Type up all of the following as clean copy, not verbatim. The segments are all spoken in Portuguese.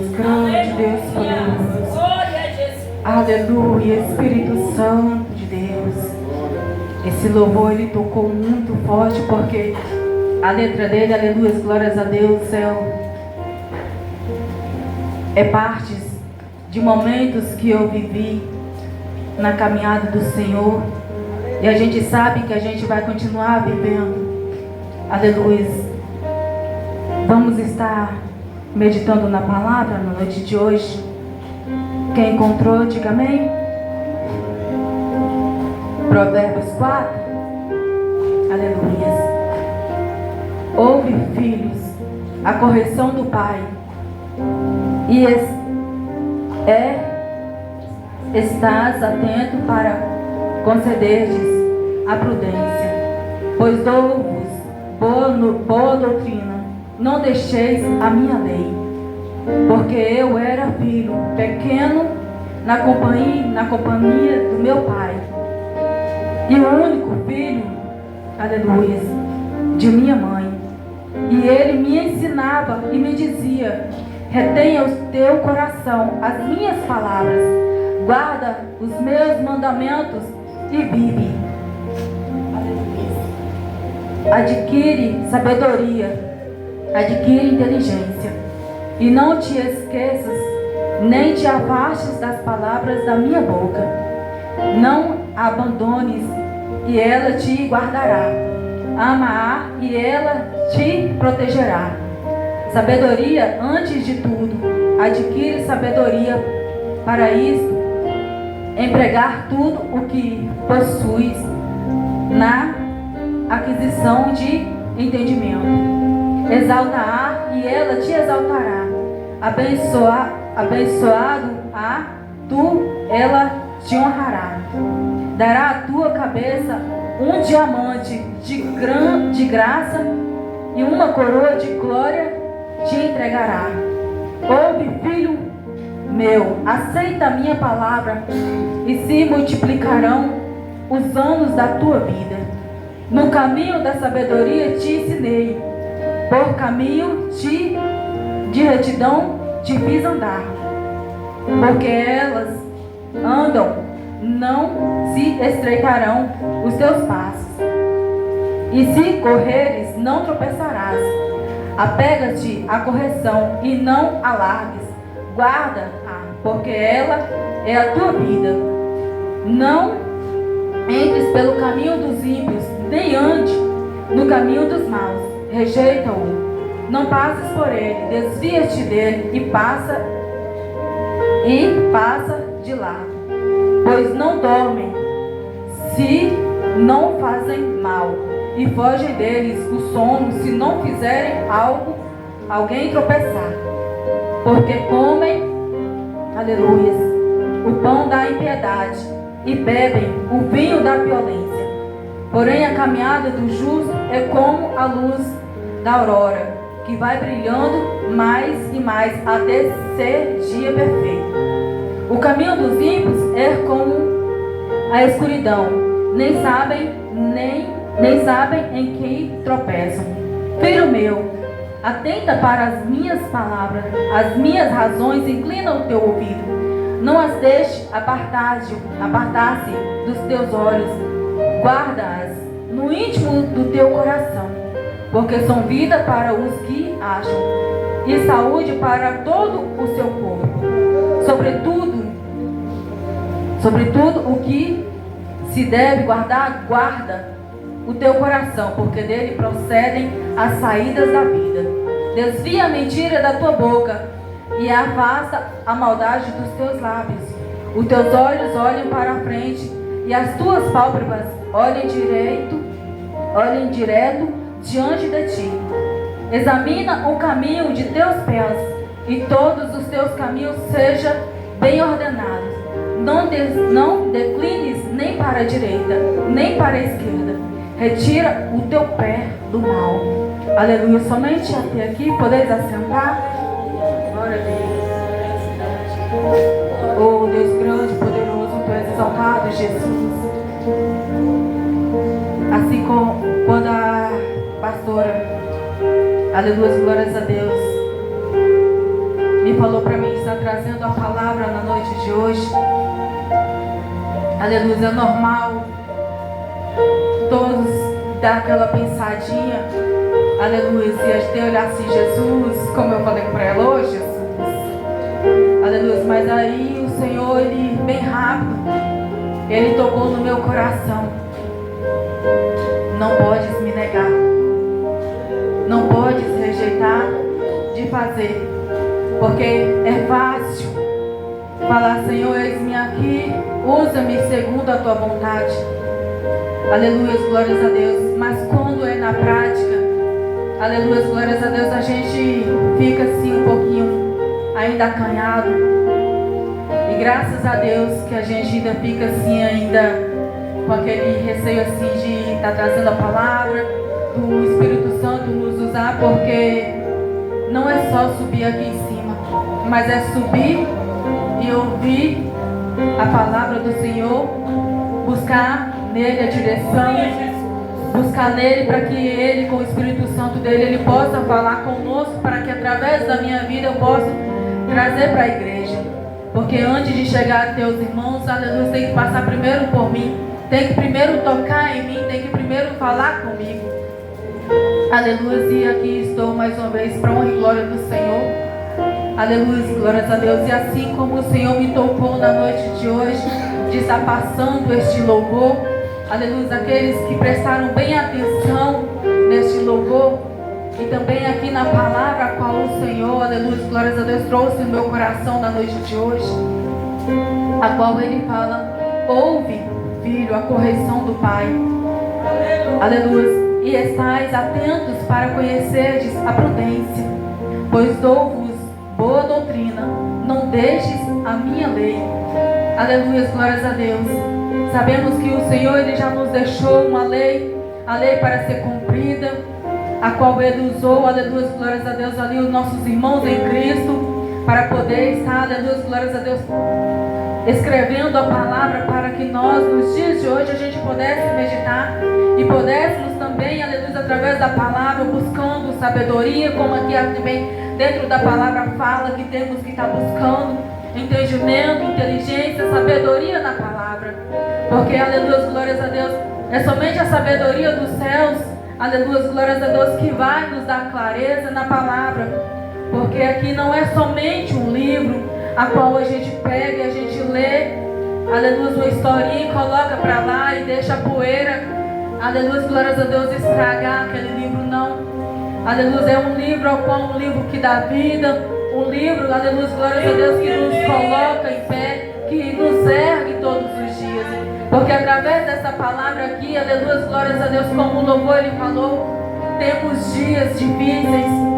Deus grande, Deus poderoso. Aleluia, Espírito Santo de Deus. Esse louvor ele tocou muito forte porque a letra dele, aleluia, glórias a Deus, céu, é parte de momentos que eu vivi na caminhada do Senhor. E a gente sabe que a gente vai continuar vivendo. Aleluia. Vamos estar meditando na palavra na noite de hoje. Quem encontrou, diga amém. Provérbios 4. Aleluia. Ouve, filhos, a correção do pai, e estás atento para concederdes a prudência, pois dou-vos boa doutrina, não deixeis a minha lei, porque eu era filho pequeno na companhia do meu pai, e o único filho, aleluia, de minha mãe, e ele me ensinava e me dizia: retenha o teu coração as minhas palavras, guarda os meus mandamentos e vive. Adquire sabedoria, adquire inteligência, e não te esqueças, nem te afastes das palavras da minha boca. Não a abandones, e ela te guardará. Ama-a, e ela te protegerá. Sabedoria antes de tudo, adquire sabedoria, para isto empregar tudo o que possuis na aquisição de entendimento. Exalta-a, e ela te exaltará. Abençoado-a tu, ela te honrará. Dará à tua cabeça um diamante de graça, e uma coroa de glória te entregará. Ouve, filho meu, aceita a minha palavra, e se multiplicarão os anos da tua vida. No caminho da sabedoria te ensinei, por caminho de retidão te fiz andar. Porque elas andam, não se estreitarão os teus passos, e se correres, não tropeçarás. Apega-te à correção e não a largues. Guarda-a, porque ela é a tua vida. Não entres pelo caminho dos ímpios, nem ande no caminho dos maus. Rejeita-o, não passes por ele. Desvia-te dele e passa de lado. Pois não dormem, se não fazem mal, e fogem deles o sono, se não fizerem alguém tropeçar. Porque comem, aleluia, o pão da impiedade, e bebem o vinho da violência. Porém a caminhada do justo é como a luz da aurora, que vai brilhando mais e mais até ser dia perfeito. O caminho dos ímpios é como a escuridão, nem sabem em que tropeçam. Filho meu, atenta para as minhas palavras, as minhas razões, inclina o teu ouvido. Não as deixe apartar-se dos teus olhos, guarda-as no íntimo do teu coração, porque são vida para os que acham, e saúde para todo o seu corpo. Sobretudo o que se deve guardar, guarda o teu coração, porque dele procedem as saídas da vida. Desvia a mentira da tua boca e afasta a maldade dos teus lábios. Os teus olhos olhem para a frente, e as tuas pálpebras olhem direto diante de ti. Examina o caminho de teus pés, e todos os teus caminhos sejam bem ordenados. Não declines nem para a direita, nem para a esquerda. Retira o teu pé do mal. Aleluia. Somente até aqui. Podeis assentar? Glória a Deus. Oh Deus grande, poderoso, tu és exaltado, Jesus. Assim como quando a pastora, aleluia, glórias a Deus, Ele falou para mim, está trazendo a palavra na noite de hoje. Aleluia, é normal todos dar aquela pensadinha. Aleluia, se a gente olhar assim, Jesus, como eu falei para ela hoje, Jesus. Aleluia, mas aí o Senhor, Ele bem rápido, Ele tocou no meu coração. Não podes me negar. Não podes rejeitar de fazer. Porque é fácil falar, Senhor, eis-me aqui, usa-me segundo a tua vontade. Aleluia, glórias a Deus. Mas quando é na prática, aleluia, glórias a Deus, a gente fica assim um pouquinho ainda acanhado. E graças a Deus que a gente ainda fica assim ainda com aquele receio assim de estar trazendo a palavra, do Espírito Santo nos usar, porque não é só subir aqui em cima, mas é subir e ouvir a palavra do Senhor, buscar nele a direção, buscar nele para que ele, com o Espírito Santo dele, ele possa falar conosco, para que através da minha vida eu possa trazer para a igreja. Porque antes de chegar a teus irmãos, aleluia, tem que passar primeiro por mim, tem que primeiro tocar em mim, tem que primeiro falar comigo. Aleluia, e aqui estou mais uma vez para a honra e glória do Senhor. Aleluia, glórias a Deus. E assim como o Senhor me tocou na noite de hoje, de estar passando este louvor, aleluia, aqueles que prestaram bem atenção neste louvor, e também aqui na palavra a qual o Senhor, aleluia, glórias a Deus, trouxe no meu coração na noite de hoje, a qual Ele fala, ouve, filho, a correção do Pai. Aleluia. E estais atentos para conhecerdes a prudência, pois dou-vos boa doutrina, não deixes a minha lei. Aleluia, glórias a Deus. Sabemos que o Senhor, Ele já nos deixou uma lei, a lei para ser cumprida, a qual Ele usou, aleluia, glórias a Deus, ali os nossos irmãos em Cristo, para poder estar, aleluia, glórias a Deus, escrevendo a palavra, para que nós, nos dias de hoje, a gente pudesse meditar e pudéssemos também, aleluia, através da palavra, buscando sabedoria, como aqui também dentro da palavra fala que temos que estar buscando entendimento, inteligência, sabedoria na palavra. Porque, aleluia, glórias a Deus, é somente a sabedoria dos céus, aleluia, glórias a Deus, que vai nos dar clareza na palavra. Porque aqui não é somente um livro a qual a gente pega e a gente lê, aleluia, uma historinha e coloca para lá e deixa a poeira, aleluia, glórias a Deus, estragar aquele livro. Não, aleluia, é um livro ao qual um livro que dá vida, um livro, aleluia, glórias a Deus, que nos coloca em pé, que nos ergue todos os dias. Porque através dessa palavra aqui, aleluia, glórias a Deus, como o louvor ele falou, temos dias difíceis.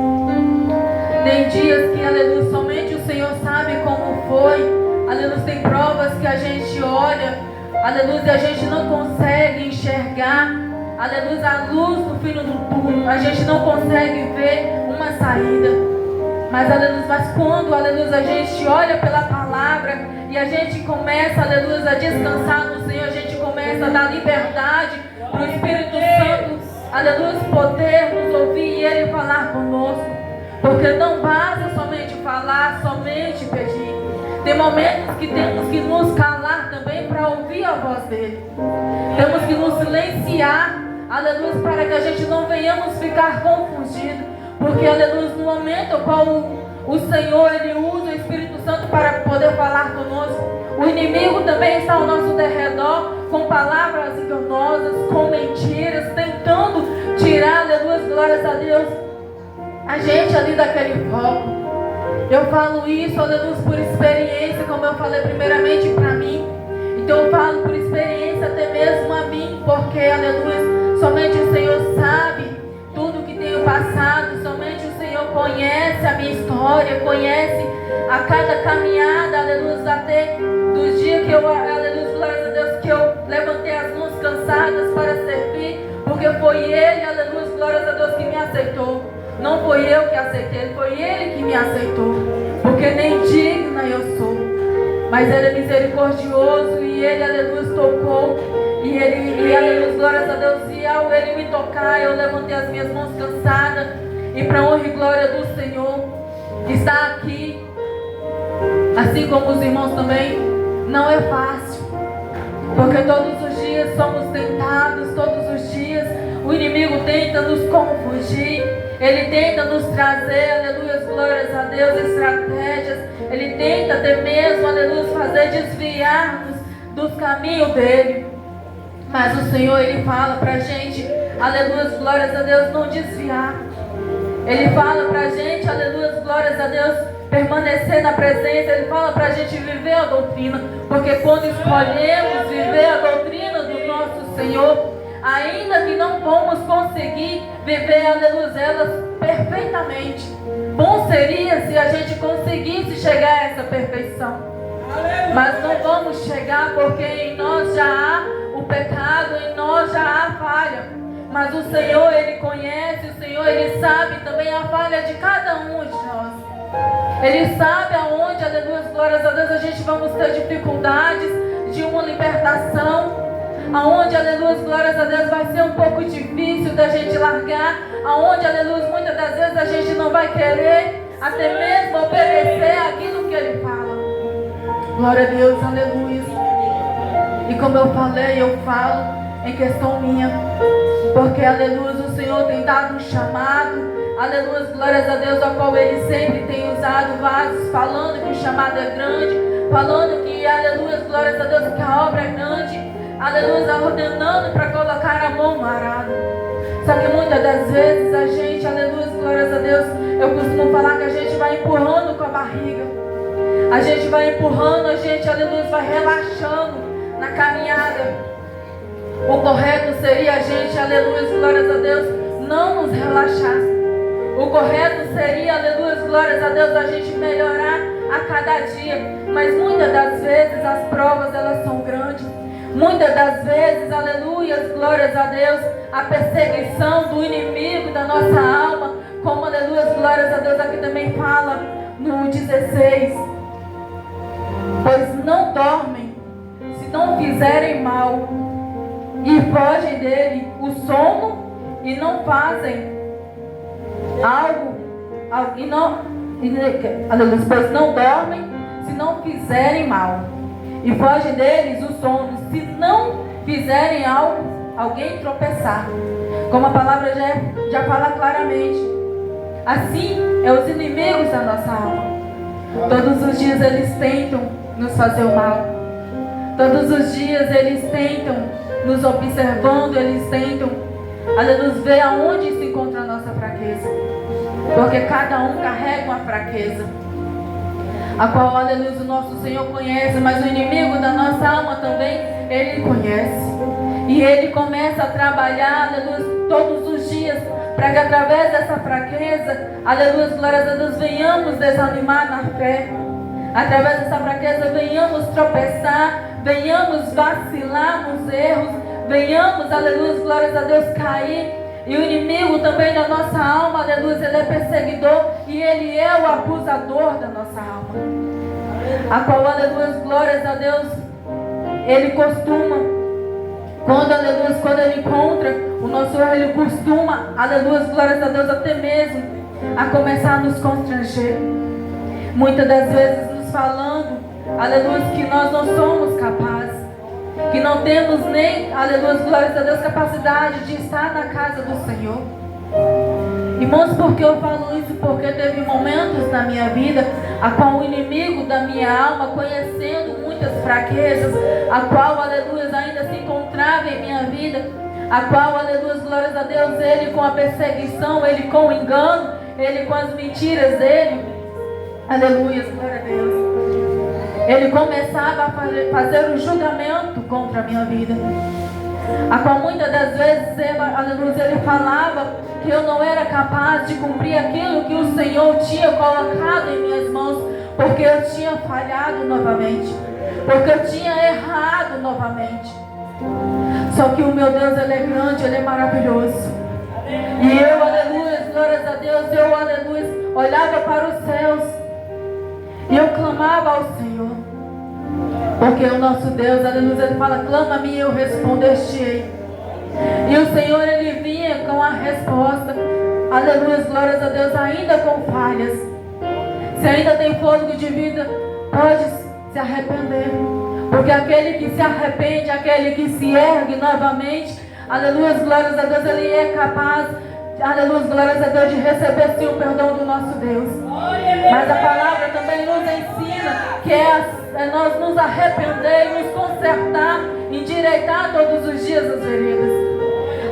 Tem dias que, aleluia, somente o Senhor sabe como foi. Aleluia, tem provas que a gente olha, aleluia, e a gente não consegue enxergar, aleluia, a luz no fim do túnel. A gente não consegue ver uma saída. Mas, aleluia, mas quando, aleluia, a gente olha pela palavra e a gente começa, aleluia, a descansar no Senhor, a gente começa a dar liberdade para o Espírito Santo, aleluia, poder nos ouvir e Ele falar conosco. Porque não basta somente falar, somente pedir. Tem momentos que temos que nos calar também para ouvir a voz dele. Temos que nos silenciar, aleluia, para que a gente não venhamos ficar confundidos. Porque, aleluia, no momento qual o Senhor, Ele usa o Espírito Santo para poder falar conosco, o inimigo também está ao nosso derredor, com palavras enganosas, com mentiras, tentando tirar, aleluia, glórias a Deus, a gente ali daquele foco. Eu falo isso, aleluia, por experiência, como eu falei primeiramente para mim. Então eu falo por experiência até mesmo a mim, porque, aleluia, somente o Senhor sabe tudo que tenho passado, somente o Senhor conhece a minha história, conhece a cada caminhada, aleluia, até dos dias que eu, aleluia, glórias a Deus, que eu levantei as mãos cansadas para servir, porque foi Ele, aleluia, glórias a Deus, que me aceitou. Não foi eu que aceitei, foi Ele que me aceitou. Porque nem digna eu sou. Mas Ele é misericordioso e Ele, aleluia, tocou. E aleluia, glórias a Deus. E ao Ele me tocar, eu levantei as minhas mãos cansadas. E para a honra e glória do Senhor, que está aqui, Assim como os irmãos também, não é fácil. Porque todos os dias somos tentados, todos os dias o inimigo tenta nos confundir. Ele tenta nos trazer, aleluia, glórias a Deus, estratégias. Ele tenta até mesmo, aleluia, fazer desviar-nos dos caminhos dele. Mas o Senhor, Ele fala pra gente, aleluia, glórias a Deus, não desviar. Ele fala pra gente, aleluia, glórias a Deus, permanecer na presença. Ele fala pra gente viver a doutrina. Porque quando escolhemos viver a doutrina do nosso Senhor, ainda que não vamos conseguir viver, aleluia, elas perfeitamente, bom seria se a gente conseguisse chegar a essa perfeição. Mas não vamos chegar, porque em nós já há o pecado, em nós já há falha. Mas o Senhor, Ele conhece, o Senhor, Ele sabe também a falha de cada um de nós. Ele sabe aonde, aleluia, glórias a Deus, a gente vamos ter dificuldades de uma libertação. Aonde, aleluia, glórias a Deus, vai ser um pouco difícil da gente largar. Aonde, aleluia, muitas das vezes a gente não vai querer até mesmo obedecer aquilo que Ele fala. Glória a Deus, aleluia. E como eu falei, eu falo em questão minha, porque, aleluia, o Senhor tem dado um chamado, aleluia, glórias a Deus, ao qual Ele sempre tem usado vasos, falando que o chamado é grande, falando que, aleluia, glórias a Deus, que a obra é grande, aleluia, ordenando para colocar a mão no arado. Só que muitas das vezes a gente, aleluia, glórias a Deus, eu costumo falar que a gente vai empurrando com a barriga, a gente vai empurrando, a gente, aleluia, vai relaxando na caminhada. O correto seria a gente, aleluia, glórias a Deus, não nos relaxar. O correto seria, aleluia, glórias a Deus, a gente melhorar a cada dia. Mas muitas das vezes as provas, elas são grandes. Muitas das vezes, aleluia, glórias a Deus, a perseguição do inimigo da nossa alma, como, aleluia, glórias a Deus, aqui também fala no 16. Pois não dormem, se não fizerem mal, e fogem dele o sono, e não fazem algo e não, pois não dormem se não fizerem mal, e fogem deles o sono, se não fizerem algo, alguém tropeçar. Como a palavra já fala claramente, assim é os inimigos da nossa alma. Todos os dias eles tentam nos fazer o mal. Todos os dias eles tentam nos observando, eles tentam, aleluia, ver aonde se encontra a nossa fraqueza. Porque cada um carrega uma fraqueza, a qual, aleluia, o nosso Senhor conhece, mas o inimigo da nossa alma também, Ele conhece. E Ele começa a trabalhar, aleluia, todos os dias, para que através dessa fraqueza, aleluia, glórias a Deus, venhamos desanimar na fé. Através dessa fraqueza venhamos tropeçar, venhamos vacilar nos erros, venhamos, aleluia, glórias a Deus, cair. E o inimigo também da nossa alma, aleluia, ele é perseguidor e ele é o acusador da nossa alma. A qual, aleluia, glórias a Deus, ele costuma, quando ele encontra o nosso erro, ele costuma, aleluia, glórias a Deus, até mesmo a começar a nos constranger. Muitas das vezes falando, aleluia, que nós não somos capazes, que não temos nem, aleluia, glórias a Deus, capacidade de estar na casa do Senhor. Irmãos, por que eu falo isso? Porque teve momentos na minha vida, a qual o inimigo da minha alma, conhecendo muitas fraquezas, a qual, aleluia, ainda se encontrava em minha vida, a qual, aleluia, glórias a Deus, ele com a perseguição, ele com o engano, ele com as mentiras dele, aleluia, glória a Deus, ele começava a fazer um julgamento contra a minha vida, a qual muitas das vezes, aleluia, ele falava que eu não era capaz de cumprir aquilo que o Senhor tinha colocado em minhas mãos, porque eu tinha falhado novamente, porque eu tinha errado novamente. Só que o meu Deus, Ele é grande, Ele é maravilhoso. E eu, aleluia, glórias a Deus, eu, aleluia, olhava para os céus e eu clamava ao Senhor. Porque o nosso Deus, aleluia, Ele fala, clama a mim e eu responder-te-ei. E o Senhor, Ele vinha com a resposta, aleluia, glórias a Deus, ainda com falhas. Se ainda tem fôlego de vida, pode se arrepender. Porque aquele que se arrepende, aquele que se ergue novamente, aleluia, glórias a Deus, ele é capaz, aleluia, glórias a Deus, de receber sim o perdão do nosso Deus. Mas a palavra também nos ensina que é nós nos arrepender e nos consertar, endireitar todos os dias as veredas.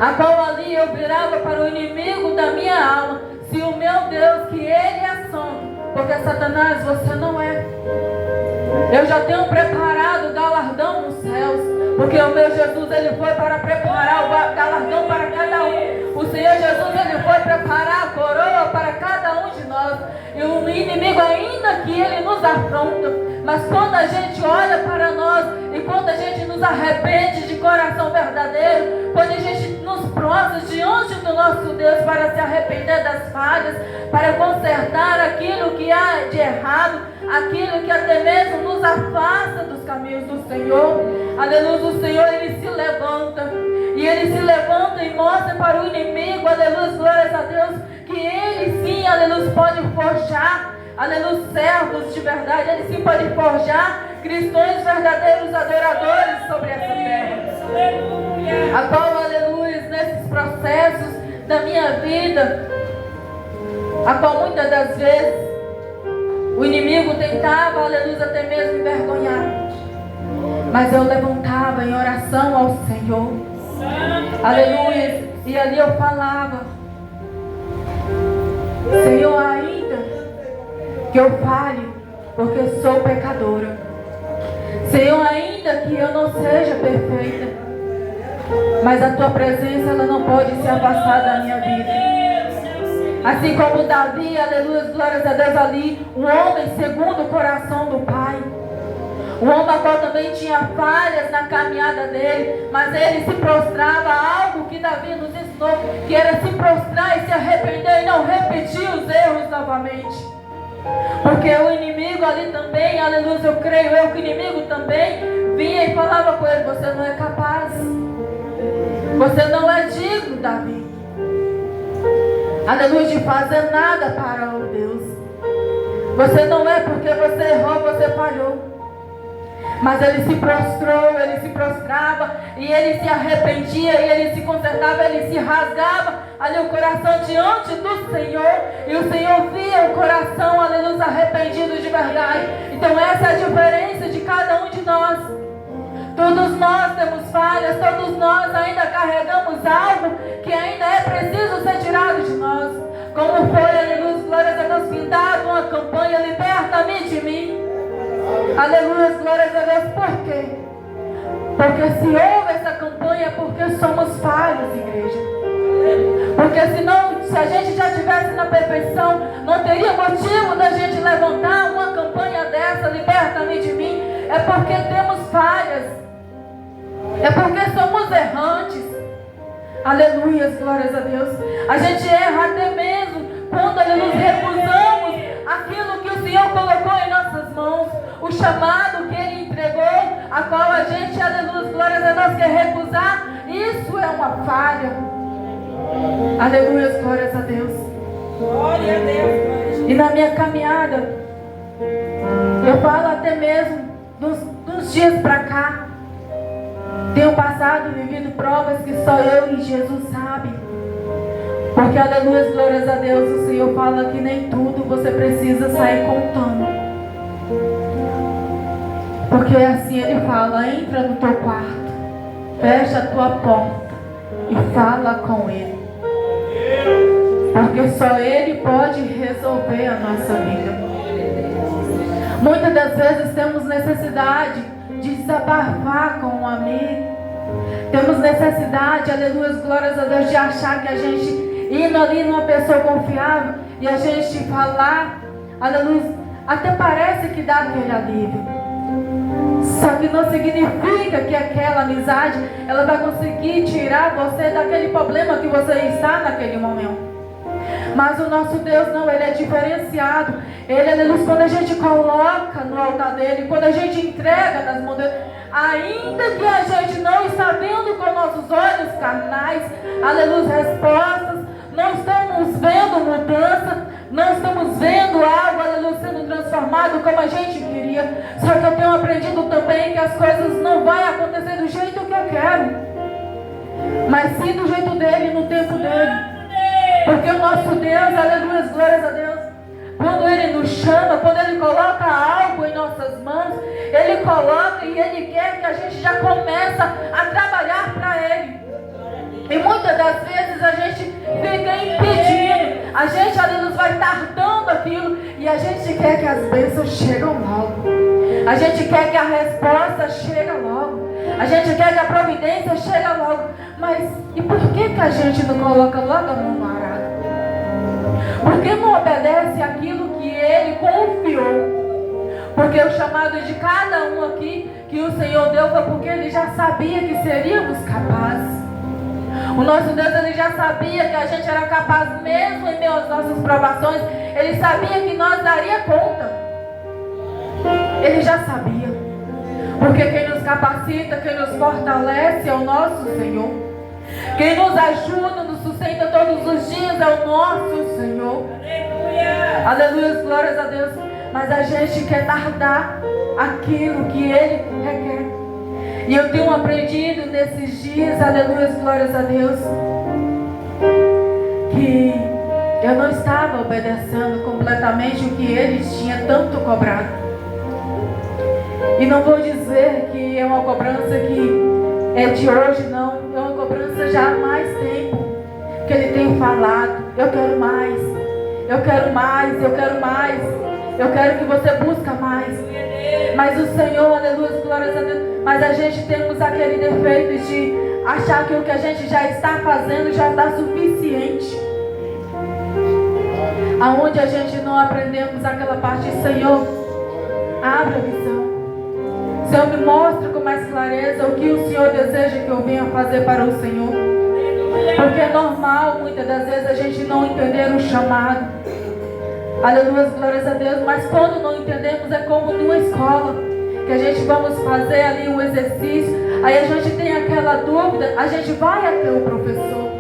A qual ali eu virava para o inimigo da minha alma, se o meu Deus, que ele é santo, porque Satanás, você não é. Eu já tenho preparado o galardão nos céus, porque o meu Jesus, ele foi para preparar o galardão para cada um. O Senhor Jesus, ele foi preparar a coroa para cada um de nós. E o inimigo, ainda que ele nos afronta, mas quando a gente olha para nós e quando a gente nos arrepende de coração verdadeiro, quando a gente nos prostra diante do nosso Deus para se arrepender das falhas, para consertar aquilo que há de errado, aquilo que até mesmo nos afasta dos caminhos do Senhor, aleluia, o Senhor, ele se levanta, e ele se levanta e mostra para o inimigo, aleluia, glórias a Deus, que ele sim, aleluia, pode forjar, aleluia, servos de verdade, ele sim pode forjar cristãos verdadeiros adoradores sobre essa terra. A qual, aleluia, nesses processos da minha vida, a qual muitas das vezes o inimigo tentava, aleluia, até mesmo envergonhar, mas eu levantava em oração ao Senhor, aleluia, e ali eu falava: Senhor, ainda que eu fale, porque sou pecadora, Senhor, ainda que eu não seja perfeita, mas a tua presença, ela não pode se afastar da minha vida. Assim como Davi, aleluia, glórias a Deus, ali, um homem segundo o coração do Pai, um homem a qual também tinha falhas na caminhada dele, mas ele se prostrava, algo que Davi nos ensinou, que era se prostrar e se arrepender e não repetir os erros novamente. Porque o inimigo ali também, aleluia, eu creio que o inimigo também vinha e falava com ele: você não é capaz, você não é digno, Davi, aleluia, de fazer nada para o Deus. Você não é, porque você errou, você falhou. Mas ele se prostrou, ele se prostrava, e ele se arrependia, e ele se consertava, ele se rasgava ali o coração diante do Senhor, e o Senhor via o coração, aleluia, arrependido de verdade. Então essa é a diferença de cada um de nós. Todos nós temos falhas, todos nós ainda carregamos algo que ainda é preciso ser tirado de nós. Como foi, aleluia, glórias a Deus, findado uma campanha, liberta-me de mim. Aleluia, glórias a Deus. Por quê? Porque se houve essa campanha é porque somos falhos, igreja. Porque senão, se a gente já estivesse na perfeição, não teria motivo da gente levantar uma campanha dessa, liberta-me de mim. É porque temos falhas, é porque somos errantes. Aleluia, glórias a Deus. A gente erra até mesmo quando nos recusamos aquilo que o Senhor colocou em nossas mãos, o chamado que Ele entregou, a qual a gente, aleluia, glórias a Deus, quer recusar. Isso é uma falha. Aleluia, glórias a Deus. Glória a Deus. E na minha caminhada, eu falo até mesmo dos dias para cá, tenho passado e vivido provas que só eu e Jesus sabe. Porque, aleluia, glórias a Deus, o Senhor fala que nem tudo você precisa sair contando. Porque assim Ele fala: entra no teu quarto, fecha a tua porta e fala com Ele. Porque só Ele pode resolver a nossa vida. Muitas das vezes temos necessidade de desabafar com um amigo. Temos necessidade, aleluia, glórias a Deus, de achar que a gente indo ali numa pessoa confiável e a gente falar, aleluia, até parece que dá aquele alívio. Só que não significa que aquela amizade, ela vai conseguir tirar você daquele problema que você está naquele momento. Mas o nosso Deus não, Ele é diferenciado. Ele, aleluia, quando a gente coloca no altar dele, quando a gente entrega nas mãos dele, ainda que a gente não está vendo com nossos olhos carnais, aleluia, respostas, não estamos vendo mudança, não estamos vendo algo, aleluia, sendo transformado. transformado como a gente queria. Só que eu tenho aprendido também que as coisas não vão acontecer do jeito que eu quero, mas sim do jeito dele, no tempo dele. Porque o nosso Deus, aleluia, glórias a Deus, quando Ele nos chama, quando Ele coloca algo em nossas mãos, Ele coloca e Ele quer que a gente já comece a trabalhar para Ele. E muitas das vezes a gente fica impedindo, a gente aleluia vai tardando aquilo, e a gente quer que as bênçãos chegam logo, a gente quer que a resposta chegue logo, a gente quer que a providência chegue logo. Mas e por que a gente não coloca logo a mão no arado? Por que não obedece aquilo que Ele confiou? Porque o chamado de cada um aqui que o Senhor deu foi porque Ele já sabia que seríamos capazes. O nosso Deus, Ele já sabia que a gente era capaz, mesmo em meio às nossas provações. Ele sabia que nós daria conta. Ele já sabia. Porque quem nos capacita, quem nos fortalece é o nosso Senhor. Quem nos ajuda, nos sustenta todos os dias é o nosso Senhor. Aleluia, aleluia, glórias a Deus. Mas a gente quer tardar aquilo que Ele requer. E eu tenho aprendido nesses dias, aleluia, glórias a Deus, que eu não estava obedecendo completamente o que Ele tinha tanto cobrado. E não vou dizer que é uma cobrança que é de hoje, não. É uma cobrança já há mais tempo que Ele tem falado: eu quero mais, eu quero mais, eu quero mais, eu quero que você busque mais. Mas o Senhor, aleluia, glórias a Deus, mas a gente temos aquele defeito de achar que o que a gente já está fazendo já está suficiente. Aonde a gente não aprendemos aquela parte: Senhor, abre a visão. Senhor, me mostra com mais clareza o que o Senhor deseja que eu venha fazer para o Senhor. Porque é normal, muitas das vezes, a gente não entender o chamado. Aleluia, glórias a Deus. Mas quando não entendemos, é como numa escola, que a gente vamos fazer ali um exercício, aí a gente tem aquela dúvida, a gente vai até o professor,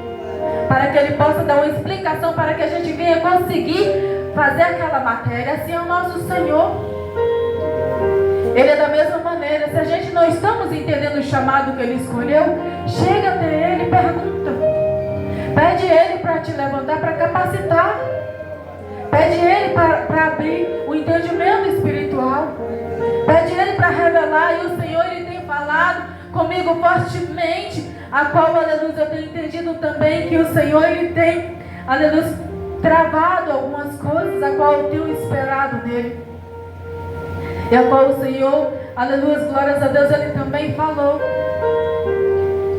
para que ele possa dar uma explicação, para que a gente venha conseguir fazer aquela matéria. Assim é o nosso Senhor. Ele é da mesma maneira. Se a gente não estamos entendendo o chamado que Ele escolheu, chega até Ele e pergunta. Pede Ele para te levantar, para capacitar. Pede Ele para abrir o entendimento espiritual. Pede Ele para revelar. E o Senhor, Ele tem falado comigo fortemente, a qual, aleluia, eu tenho entendido também que o Senhor, Ele tem, aleluia, travado algumas coisas, a qual eu tenho esperado nele. E a qual o Senhor, aleluia, glórias a Deus, Ele também falou: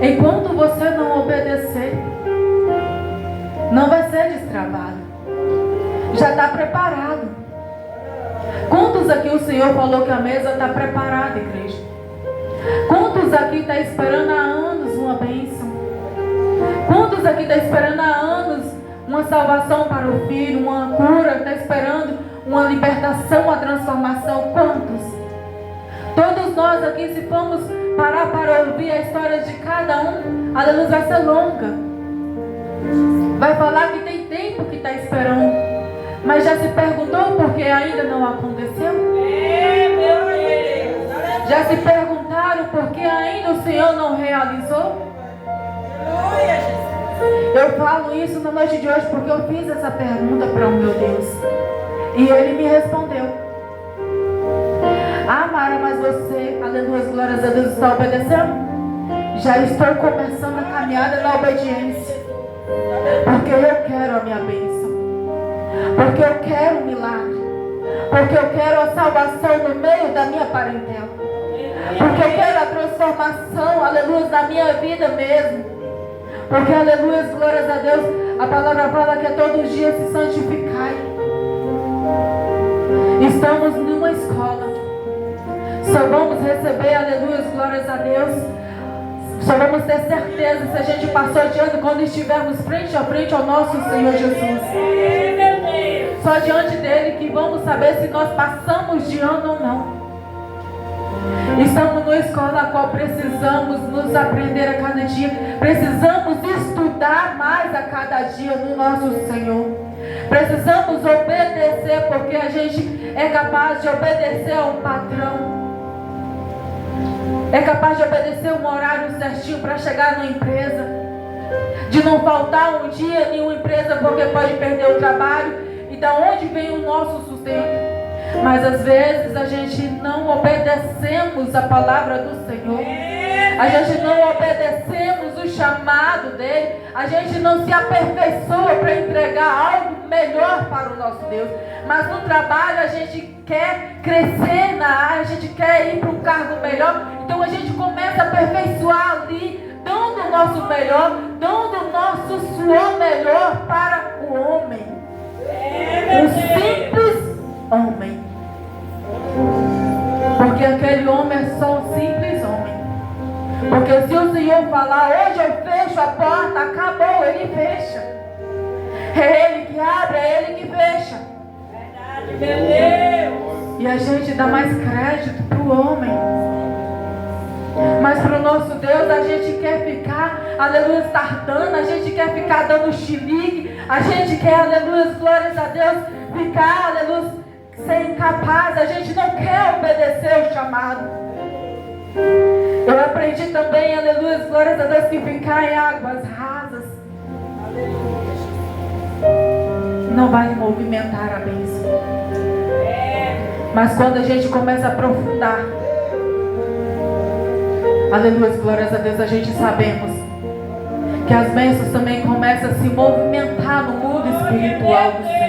enquanto você não obedecer, não vai ser destravado. Já está preparado. Quantos aqui o Senhor falou que a mesa está preparada, igreja? Quantos aqui estão esperando há anos uma bênção? Quantos aqui estão esperando há anos uma salvação para o filho, uma cura? Está esperando uma libertação, uma transformação? Quantos? Todos nós aqui, se formos parar para ouvir a história de cada um, aleluia, vai ser longa. Vai falar que tem tempo que está esperando, mas já se perguntou por que ainda não aconteceu? Já se perguntaram por que ainda o Senhor não realizou? Eu falo isso na noite de hoje porque eu fiz essa pergunta para o meu Deus. E Ele me respondeu: ah, Mara, mas você, aleluia, glórias a Deus, está obedecendo? Já estou começando a caminhada na obediência. Porque eu quero a minha bênção. Porque eu quero um milagre. Porque eu quero a salvação no meio da minha parentela. Porque eu quero a transformação, aleluia, na minha vida mesmo. Porque, aleluia, glórias a Deus, a palavra fala que é todo dia se santificai. Estamos numa escola. Só vamos receber, aleluia, glórias a Deus. Só vamos ter certeza se a gente passou de ano quando estivermos frente a frente ao nosso Senhor Jesus. Só diante dele que vamos saber se nós passamos de ano ou não. Estamos numa escola a qual precisamos nos aprender a cada dia. Precisamos estudar mais a cada dia no nosso Senhor. Precisamos obedecer, porque a gente é capaz de obedecer a um patrão. É capaz de obedecer um horário certinho para chegar na empresa. De não faltar um dia em uma empresa porque pode perder o trabalho. E da onde vem o nosso sustento? Mas às vezes a gente não obedecemos a palavra do Senhor. A gente não obedecemos o chamado dele. A gente não se aperfeiçoa para entregar algo melhor para o nosso Deus. Mas no trabalho a gente quer crescer na área, a gente quer ir para um cargo melhor. Então a gente começa a aperfeiçoar ali, dando o nosso melhor, dando o nosso suor melhor para o homem. Um simples homem. Porque aquele homem é só um simples homem. Porque se o Senhor falar, hoje eu fecho a porta, acabou, ele fecha. É ele que abre, é ele que fecha. Verdade, meu Deus. E a gente dá mais crédito para o homem. Mas para o nosso Deus a gente quer ficar, aleluia, tardando, a gente quer ficar dando xilique, a gente quer, aleluia, glórias a Deus, ficar, aleluia, ser incapaz, a gente não quer obedecer o chamado. Eu aprendi também, aleluia, glórias a Deus, que ficar em águas rasas não vai movimentar a bênção. Mas quando a gente começa a aprofundar, aleluia, glórias a Deus, a gente sabemos que as bênçãos também começam a se movimentar no mundo espiritual do Senhor.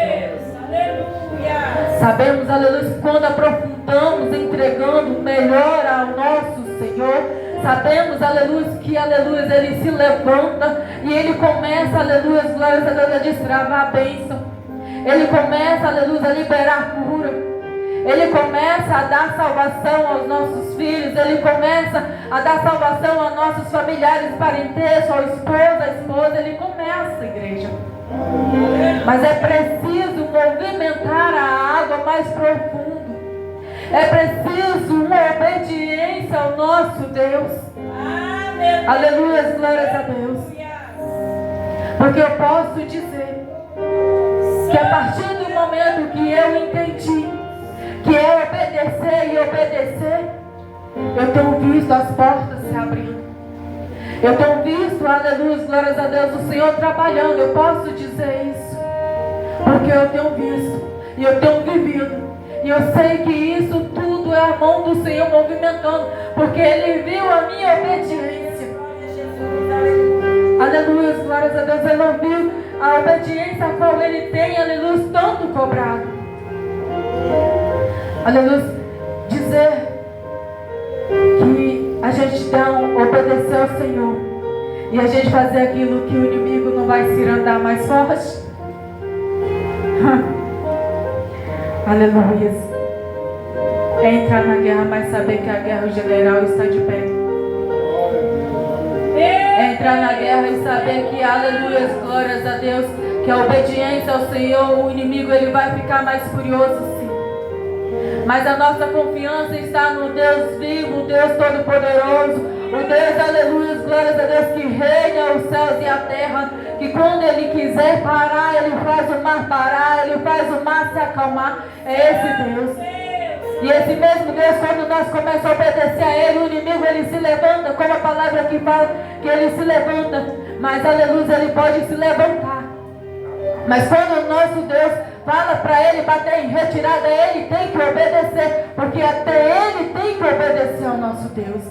Sabemos, aleluia, quando aprofundamos, entregando o melhor ao nosso Senhor, sabemos, aleluia, que, aleluia, ele se levanta e ele começa, aleluia, glórias a Deus, a destravar a bênção. Ele começa, aleluia, a liberar cura. Ele começa a dar salvação aos nossos filhos. Ele começa a dar salvação aos nossos familiares, parentesco, ao esposo, à esposa. Ele começa, igreja. Mas é preciso movimentar a água mais profundo. É preciso uma obediência ao nosso Deus. Aleluia, glórias a Deus. Porque eu posso dizer que a partir do momento que eu entendi que é obedecer e obedecer, eu tenho visto as portas se abrindo. Eu tenho visto, aleluia, glórias a Deus, o Senhor trabalhando. Eu posso dizer isso porque eu tenho visto e eu tenho vivido. E eu sei que isso tudo é a mão do Senhor movimentando, porque Ele viu a minha obediência. Aleluia, glórias a Deus. Ele ouviu a obediência a qual Ele tem, aleluia, tanto cobrado. Aleluia, dizer que a gente não obedecer ao Senhor e a gente fazer aquilo que o inimigo não vai se andar mais forte. Aleluia. É entrar na guerra, mas saber que a guerra general está de pé. É entrar na guerra e saber que, aleluia, glórias a Deus, que a obediência ao Senhor, o inimigo ele vai ficar mais furioso, sim. Mas a nossa confiança está no Deus vivo, o Deus todo-poderoso, o Deus, aleluia, glórias a Deus, que reina os céus e a terra, que quando Ele quiser parar, Ele faz o mar parar, Ele faz o mar se acalmar. É esse Deus. E esse mesmo Deus, quando nós começamos a obedecer a Ele, o inimigo ele se levanta, como a palavra aqui fala, que ele se levanta, mas aleluia, ele pode se levantar. Mas quando o nosso Deus fala para ele bater em retirada, ele tem que obedecer, porque até ele tem que obedecer ao nosso Deus.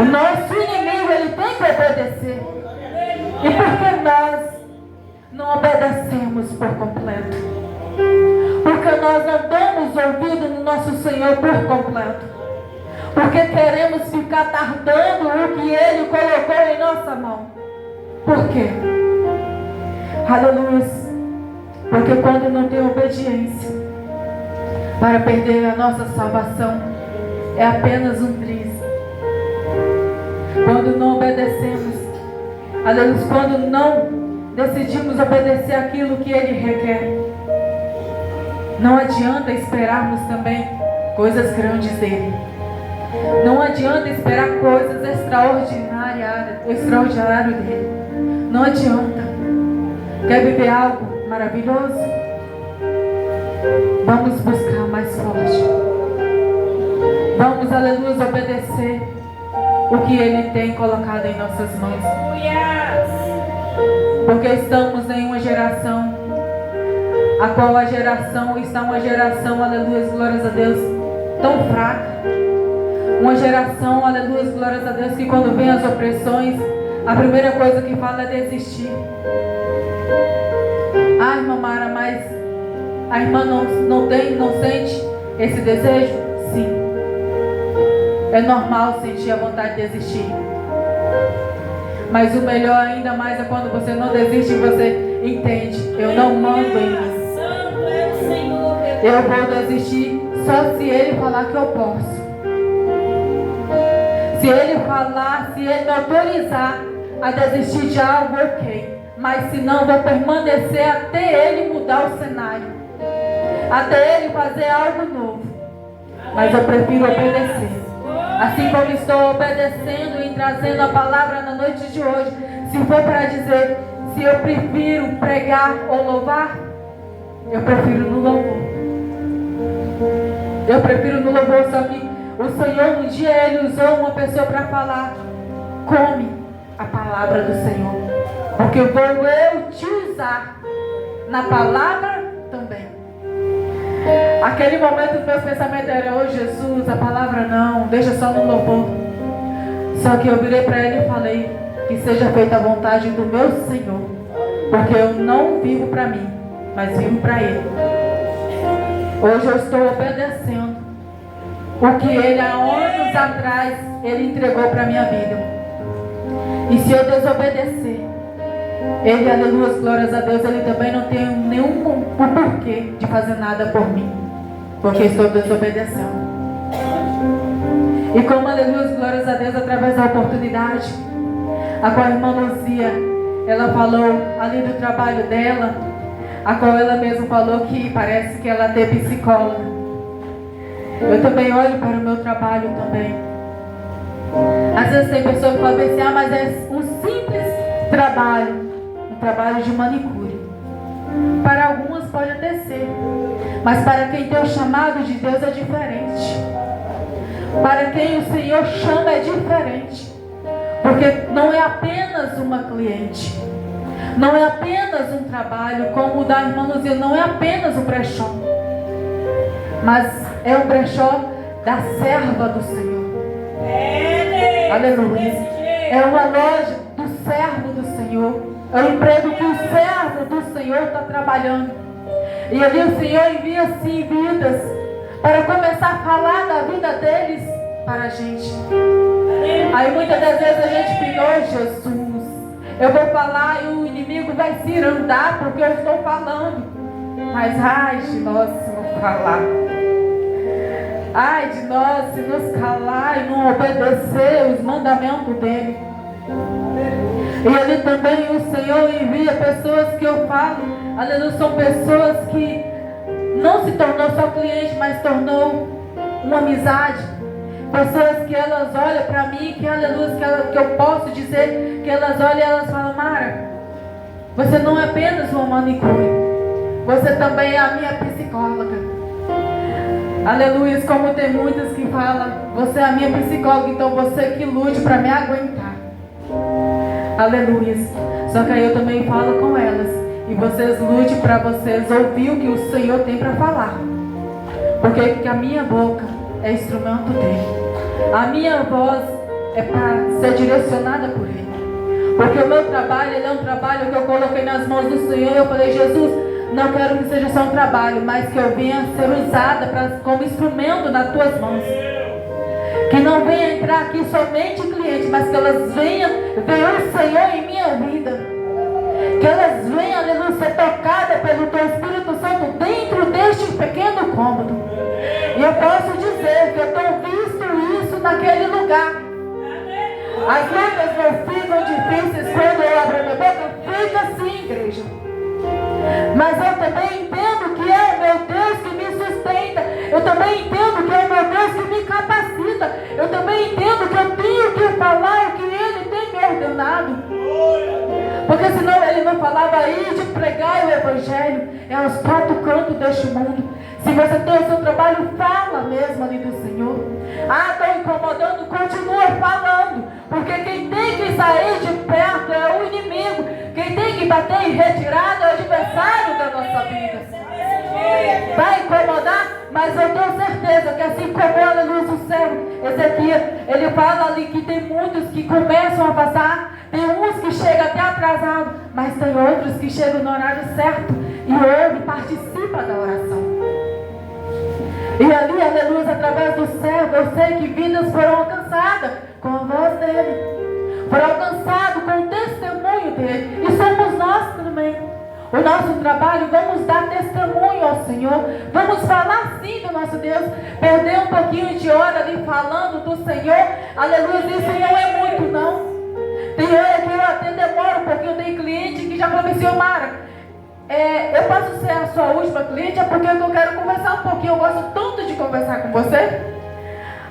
O nosso inimigo, ele tem que obedecer. E por que nós não obedecemos por completo? Porque nós não damos ouvido no nosso Senhor por completo. Porque queremos ficar tardando o que Ele colocou em nossa mão. Por quê? Aleluia. Porque quando não tem obediência para perder a nossa salvação, é apenas um triz. Quando não obedecemos, aleluia, quando não decidimos obedecer aquilo que Ele requer, não adianta esperarmos também coisas grandes dele. Não adianta esperar coisas extraordinárias dele. Não adianta. Quer viver algo maravilhoso? Vamos buscar mais forte. Vamos, aleluia, obedecer o que Ele tem colocado em nossas mãos. Porque estamos em uma geração, a qual a geração está uma geração, aleluia, glórias a Deus, tão fraca. Uma geração, aleluia, glórias a Deus, que quando vem as opressões, a primeira coisa que fala é desistir. Ah, irmã Mara, mas a irmã não sente esse desejo? Sim. É normal sentir a vontade de desistir. Mas o melhor ainda mais é quando você não desiste e você entende. Eu não mando em mim. Eu vou desistir só se Ele falar que eu posso. Se Ele falar, se Ele me autorizar a desistir de algo, ok. Mas se não, vou permanecer até Ele mudar o cenário. Até Ele fazer algo novo. Mas eu prefiro obedecer. Assim como estou obedecendo e trazendo a palavra na noite de hoje. Se for para dizer se eu prefiro pregar ou louvar, eu prefiro no louvor. Eu prefiro no louvor, só que o Senhor, um dia Ele usou uma pessoa para falar: come a palavra do Senhor, porque vou eu te usar na palavra também. Aquele momento os meus pensamentos eram: oh Jesus, a palavra não, deixa só no louvor. Só que eu virei para Ele e falei: que seja feita a vontade do meu Senhor, porque eu não vivo para mim, mas vivo para Ele. Hoje eu estou obedecendo o que Ele há anos atrás Ele entregou para a minha vida. E se eu desobedecer, Ele, aleluia, glórias a Deus, Ele também não tem nenhum porquê de fazer nada por mim, porque estou desobedecendo. E como, aleluia, glórias a Deus, através da oportunidade, a qual a irmã Luzia, ela falou ali do trabalho dela, a qual ela mesma falou que parece que ela é psicóloga. Eu também olho para o meu trabalho também. Às vezes tem pessoas que falam assim: ah, mas é um simples trabalho, um trabalho de manicure. Para algumas pode até ser, mas para quem tem o chamado de Deus é diferente. Para quem o Senhor chama é diferente. Porque não é apenas uma cliente, não é apenas um trabalho, como o da irmã Luzia, não é apenas um brechó, mas é um brechó da serva do Senhor. Aleluia. É uma loja do servo do Senhor. É um emprego que o servo do Senhor está trabalhando. E ali o Senhor envia sim vidas para começar a falar da vida deles para a gente. Aí muitas das vezes a gente fica: oh Jesus, eu vou falar e o inimigo vai se irandar porque eu estou falando. Mas ai de nós se não falar. Ai de nós se nos calar e não obedecer os mandamentos dele. E ali também o Senhor envia pessoas que eu falo, aleluia, são pessoas que não se tornou só cliente, mas tornou uma amizade. Pessoas que elas olham para mim, que aleluia, que eu posso dizer, que elas olham e elas falam: Mara, você não é apenas uma manicure, você também é a minha psicóloga. Aleluia, como tem muitas que falam: você é a minha psicóloga, então você que lute para me aguentar. Aleluia. Só que aí eu também falo com elas: e vocês lutem para vocês ouvir o que o Senhor tem para falar, porque a minha boca é instrumento dele. A minha voz é para ser direcionada por Ele. Porque o meu trabalho, ele é um trabalho que eu coloquei nas mãos do Senhor. E eu falei: Jesus, não quero que seja só um trabalho, mas que eu venha ser usada como instrumento nas tuas mãos. Que não venha entrar aqui somente cliente, mas que elas venham ver o Senhor em minha vida. Que elas venham, aleluia, ser tocadas pelo teu Espírito Santo dentro deste pequeno cômodo. E eu posso dizer que eu tenho visto isso naquele lugar. As lutas não ficam difíceis quando eu abro a minha boca. Fica assim, igreja. Mas eu também entendo que é o meu Deus que me sustenta. Eu também entendo que é o meu Deus que me capacita. Eu também entendo que eu tenho que falar o que Ele tem me ordenado. Porque senão ele não falava aí de pregar o evangelho aos quatro cantos deste mundo. Se você tem o seu trabalho, fala mesmo ali do Senhor. Estou incomodando, continua falando. Porque quem tem que sair de perto é o inimigo. Quem tem que bater em retirada é o adversário da nossa vida. Vai incomodar, mas eu tenho certeza que assim como a luz do céu, Ezequiel, ele fala ali que tem muitos que começam a passar, tem uns que chegam até atrasado, mas tem outros que chegam no horário certo e ouve, participa da oração. E ali, aleluia, através do céu, eu sei que vidas foram alcançadas com a voz dele, foram alcançadas com o testemunho dele, e somos nós também. O nosso trabalho, vamos dar testemunho ao Senhor, vamos falar sim do nosso Deus, perder um pouquinho de hora ali falando do Senhor, aleluia, isso não é muito não. Tem hora que eu até demoro um pouquinho, tem cliente que já falou assim, Mara, eu posso ser a sua última cliente, é porque eu quero conversar um pouquinho, eu gosto tanto de conversar com você.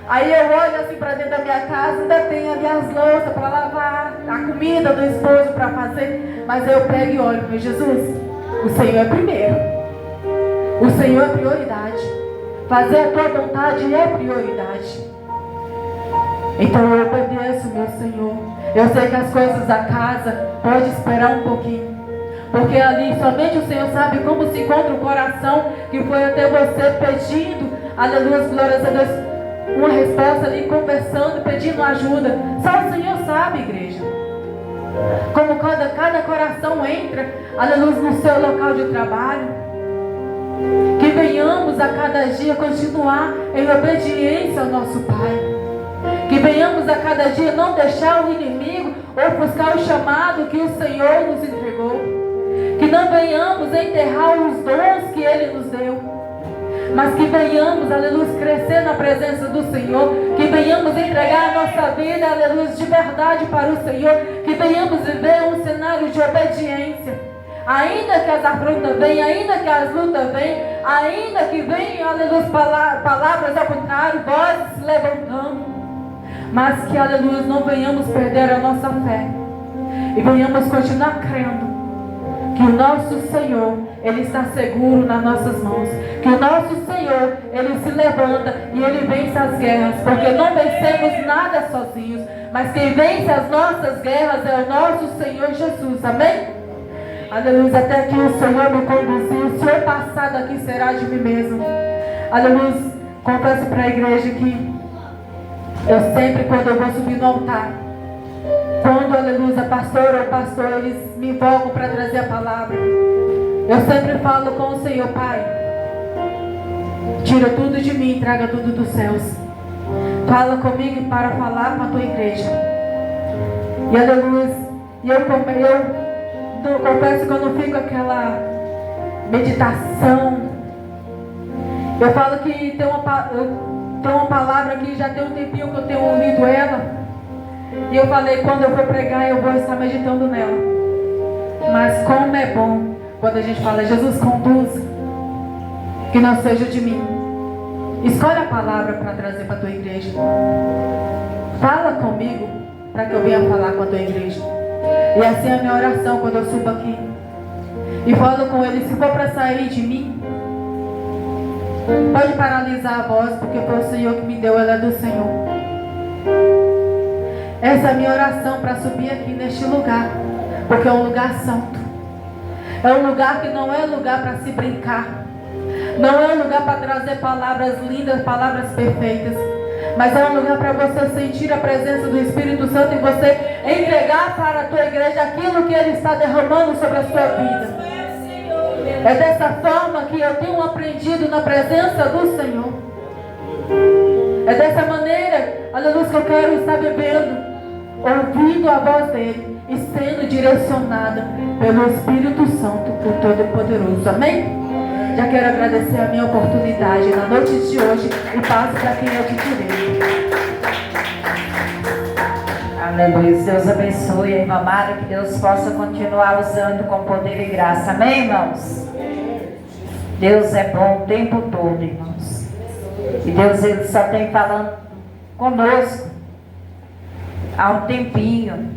Aí eu olho assim para dentro da minha casa, ainda tem ali as louças para lavar, a comida do esposo para fazer, mas eu pego e olho, meu Jesus, o Senhor é primeiro, o Senhor é prioridade, fazer a tua vontade é prioridade. Então eu obedeço, meu Senhor. Eu sei que as coisas da casa podem esperar um pouquinho, porque ali somente o Senhor sabe como se encontra o coração que foi até você pedindo, aleluia, glórias a Deus, uma resposta ali, conversando, pedindo ajuda. Só o Senhor sabe, igreja, como cada coração entra, aleluia, no seu local de trabalho. Que venhamos a cada dia continuar em obediência ao nosso Pai. Que venhamos a cada dia não deixar o inimigo ofuscar o chamado que o Senhor nos entregou. Que não venhamos enterrar os dons que Ele nos deu, mas que venhamos, aleluia, crescer na presença do Senhor, que venhamos entregar a nossa vida, aleluia, de verdade para o Senhor, que venhamos viver um cenário de obediência, ainda que as afrontas venham, ainda que as lutas venham, ainda que venham, aleluia, palavras ao contrário, vozes se levantando, mas que, aleluia, não venhamos perder a nossa fé, e venhamos continuar crendo que o nosso Senhor, Ele está seguro nas nossas mãos. Que o nosso Senhor, Ele se levanta e Ele vence as guerras. Porque não vencemos nada sozinhos, mas quem vence as nossas guerras é o nosso Senhor Jesus. Amém? Aleluia, até que o Senhor me conduziu. Se eu passar daqui, será de mim mesmo. Aleluia, confesso para a igreja que eu sempre, quando eu vou subir no altar, quando, aleluia, pastor ou pastor, eles me invocam para trazer a palavra, eu sempre falo com o Senhor, Pai, tira tudo de mim, traga tudo dos céus. Fala comigo para falar com a tua igreja. E, aleluia, eu confesso que eu não fico aquela meditação. Eu falo que tem uma palavra que já tem um tempinho que eu tenho lido ela. E eu falei, quando eu for pregar, eu vou estar meditando nela. Mas como é bom quando a gente fala, Jesus, conduz, que não seja de mim. Escolhe a palavra para trazer para a tua igreja. Fala comigo para que eu venha falar com a tua igreja. E assim é a minha oração quando eu subo aqui. E falo com ele, se for para sair de mim, pode paralisar a voz, porque foi o Senhor que me deu, ela é do Senhor. Essa é a minha oração para subir aqui neste lugar, porque é um lugar santo. É um lugar que não é lugar para se brincar. Não é um lugar para trazer palavras lindas, palavras perfeitas. Mas é um lugar para você sentir a presença do Espírito Santo e você entregar para a tua igreja aquilo que Ele está derramando sobre a sua vida. É dessa forma que eu tenho aprendido na presença do Senhor. É dessa maneira, aleluia, que eu quero estar vivendo, ouvindo a voz dele e sendo direcionada pelo Espírito Santo, o Todo-Poderoso. Amém? Já quero agradecer a minha oportunidade na noite de hoje e passo para quem eu te tirei. Aleluia. Deus abençoe a irmã Mara, que Deus possa continuar usando com poder e graça. Amém, irmãos? Deus é bom o tempo todo, irmãos. E Deus, Ele só tem falando conosco há um tempinho.